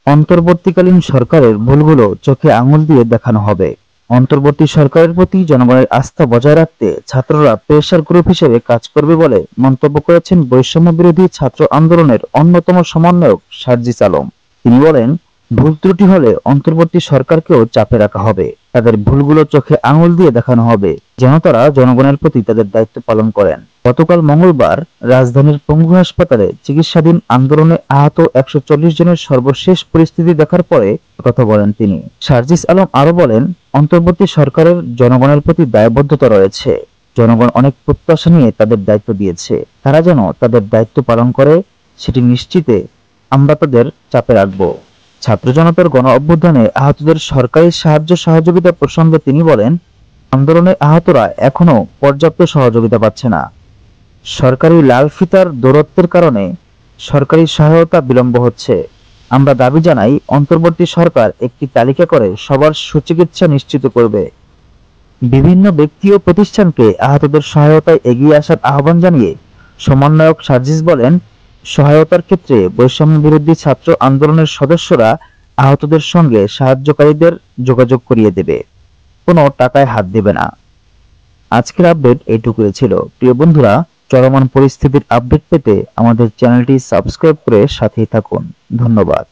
অন্তর্বর্তীকালীন সরকারের ভুলগুলো চোখে আঙুল দিয়ে দেখানো হবে। অন্তর্বর্তী সরকারের প্রতি জনগণের আস্থা বজায় রাখতে ছাত্ররা প্রেসার গ্রুপ হিসেবে কাজ করবে বলে মন্তব্য করেছেন বৈষম্য বিরোধী ছাত্র আন্দোলনের অন্যতম সমন্বয়ক সার্জিস আলম। তিনি বলেন, ভুল ত্রুটি হলে অন্তর্বর্তী সরকারকেও চাপে রাখা হবে। তাদের ভুলগুলো চোখে আঙুল দিয়ে দেখানো হবে, যেন তারা জনগণের প্রতি তাদের দায়িত্ব পালন করেন। গতকাল মঙ্গলবার রাজধানীর পঙ্গু হাসপাতালে চিকিৎসাধীন আন্দোলনে আহত ১৪০ জনের সর্বশেষ পরিস্থিতি দেখার পরে কথা বলেন তিনি। সার্জিস আলম আরো বলেন, অন্তর্বর্তী সরকারের জনগণের প্রতি দায়বদ্ধতা রয়েছে। জনগণ অনেক প্রত্যাশা নিয়ে তাদের দায়িত্ব দিয়েছে। তারা যেন তাদের দায়িত্ব পালন করে সেটি নিশ্চিতে আমরা তাদের চাপে রাখব। ছাত্র জনতার গণ অভ্যুত্থানে আহতদের সরকারি সাহায্য সহযোগিতা প্রসঙ্গে তিনি বলেন, আন্দোলনে আহতরা এখনো পর্যাপ্ত সহযোগিতা পাচ্ছে না। সরকারি লাল ফিতার দূরত্বের কারণে সরকারি সহায়তা বিলম্ব হচ্ছে। আমরা দাবি জানাই, অন্তর্বর্তী সরকার একটি তালিকা করে সবার সুচিকিৎসা নিশ্চিত করবে। বিভিন্ন ব্যক্তি ও প্রতিষ্ঠানকে আহতদের সহায়তায় এগিয়ে আসার আহ্বান জানিয়ে সমন্বয়ক সার্জিস বলেন, সহায়তার ক্ষেত্রে বৈষম্য বিরোধী ছাত্র আন্দোলনের সদস্যরা আহতদের সঙ্গে সাহায্যকারীদের যোগাযোগ করিয়ে দেবে, কোনো টাকায় হাত দেবে না। আজকের আপডেট এইটুকুই ছিল। প্রিয় বন্ধুরা, চলমান পরিস্থিতির আপডেট পেতে আমাদের চ্যানেলটি সাবস্ক্রাইব করে সাথেই থাকুন। ধন্যবাদ।